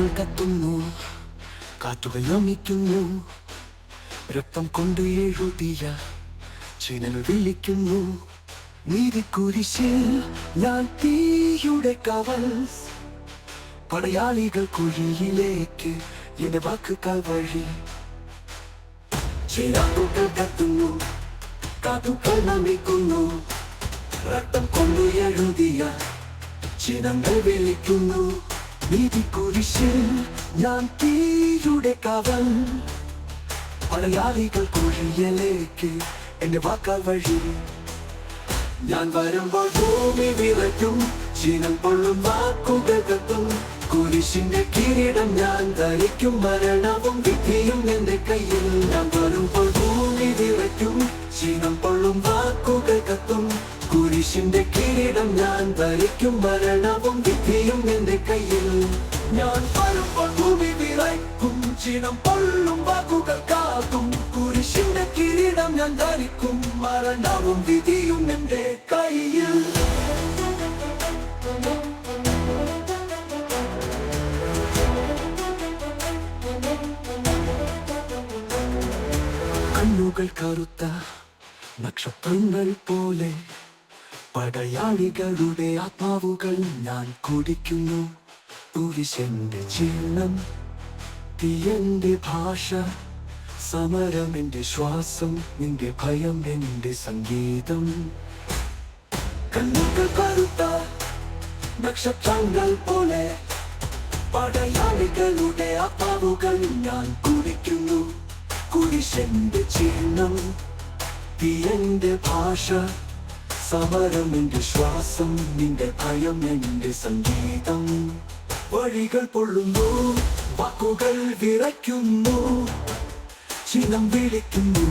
കണ്ണുകൾ കത്തുന്നു, കാറ്റുകൾ നമിക്കുന്നു, രക്തം കൊണ്ട് എഴുതിയ ചിഹ്നങ്ങൾ വിളിക്കുന്നു. നീതിക്കുരിശിൽ ഞാൻ തീയുടെ കാവൽ, പടയാളികൾ കുഴിയിലേക്ക് എന്റെ വാക്കുകൾ വഴി. ചിരാതുകൾ കത്തുന്നു, കാറ്റുകൾ നമിക്കുന്നു, രക്തം കൊണ്ട് എഴുതിയ ചിഹ്നങ്ങൾ വിളിക്കുന്നു. നീതിക്കുരിശിൽ ഞാൻ തീയുടെ കാവൽ, പടയാളികൾ കുഴിയിലേക്ക് എന്റെ വാക്കാൽ വഴി. ഞാൻ വരുമ്പോൾ ഭൂമി വിറയ്ക്കും, ചിഹ്നം പൊള്ളും വാക്കുകൾ കത്തും. കുരിശിന്റെ കിരീടം ഞാൻ ധരിക്കും, മരണവും വിധിയും എന്റെ കയ്യിൽ. ഞാൻ വരുമ്പോൾ ഭൂമി വിറയ്ക്കും, ചിഹ്നം പൊള്ളും വാക്കുകൾ കത്തും. കുരിശിന്റെ കിരീടം ഞാൻ ധരിക്കും, മരണവും വിധിയും എന്റെ കയ്യിൽ. ഞാൻ വരുമ്പോൾ ഭൂമി വിറയ്ക്കും, ചിഹ്നം പൊള്ളും വാക്കുകൾ കാത്തും. കുരിശിന്റെ കിരീടം ഞാൻ ധരിക്കും, മരണവും വിധിയും എന്റെ കയ്യിൽ. കണ്ണുകൾ കറുത്ത നക്ഷത്രങ്ങൾ പോലെ, പടയാളികളുടെ ആത്മാവുകൾ ഞാൻ കുടിക്കുന്നു. കുരിശെന്റെ ചിഹ്നം, തീയന്റെ ഭാഷ, സമരം എന്റെ ശ്വാസം, നിന്റെ ഭയം എന്റെ സംഗീതം. കണ്ണുകൾ കറുത്ത നക്ഷത്രങ്ങൾ പോലെ, പടയാളികളുടെ ആത്മാവുകൾ ഞാൻ കുടിക്കുന്നു. കുരിശെന്റെ ചിഹ്നം, തീയന്റെ ഭാഷ, സമരം എന്റെ ശ്വാസം, നിന്റെ ഭയം എന്റെ സംഗീതം. വഴികൾ പൊള്ളുന്നു, വാക്കുകൾ വിറയ്ക്കുന്നു, ചിഹ്നം വിളിക്കുന്നു,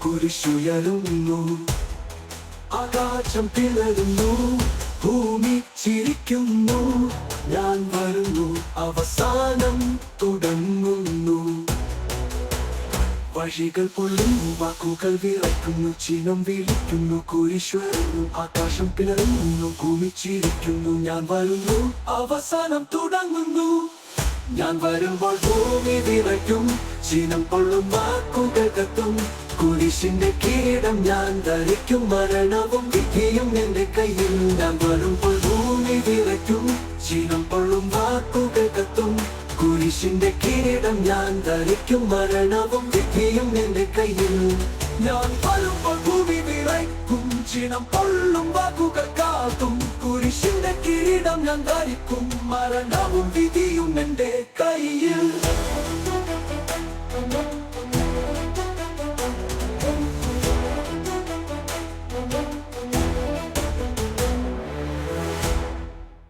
കുരിശുയരുന്നു. ആകാശം പിളരുന്നു, ഭൂമി ചിരിക്കുന്നു. ഞാൻ വരുന്നു, അവസാനം തുടങ്ങുന്നു. വഴികൾ പൊള്ളുന്നു, വാക്കുകൾ വിറയ്ക്കുന്നു, ചിഹ്നം വിളിക്കുന്നു, കുരിശുയരുന്നു. ആകാശം പിളരുന്നു, ഭൂമി ചിരിക്കുന്നു. ഞാൻ വരുന്നു, അവസാനം തുടങ്ങുന്നു. ഞാൻ വരുമ്പോൾ ഭൂമി വിറയ്ക്കും, ചിഹ്നം പൊള്ളും വാക്കുകൾ കത്തും. കുരിശിന്റെ കിരീടം ഞാൻ ധരിക്കും, മരണവും വിധിയും എന്റെ കയ്യിൽ. ഞാൻ വരുമ്പോൾ ഭൂമി വിറയ്ക്കും, ചിഹ്നം പൊള്ളും വാക്കുകൾ കത്തും. കുരിശിന്റെ കിരീടം ഞാൻ ധരിക്കും, മരണവും വിധിയും എന്റെ കയ്യിൽ. ഞാൻ വരുമ്പോൾ ഭൂമി വിറയ്ക്കും, ചിഹ്നം പൊള്ളും വാക്കുകൾ കാത്തും. കുരിശിന്റെ കിരീടം ഞാൻ ധരിക്കും, മരണവും വിധിയും എന്റെ കയ്യിൽ.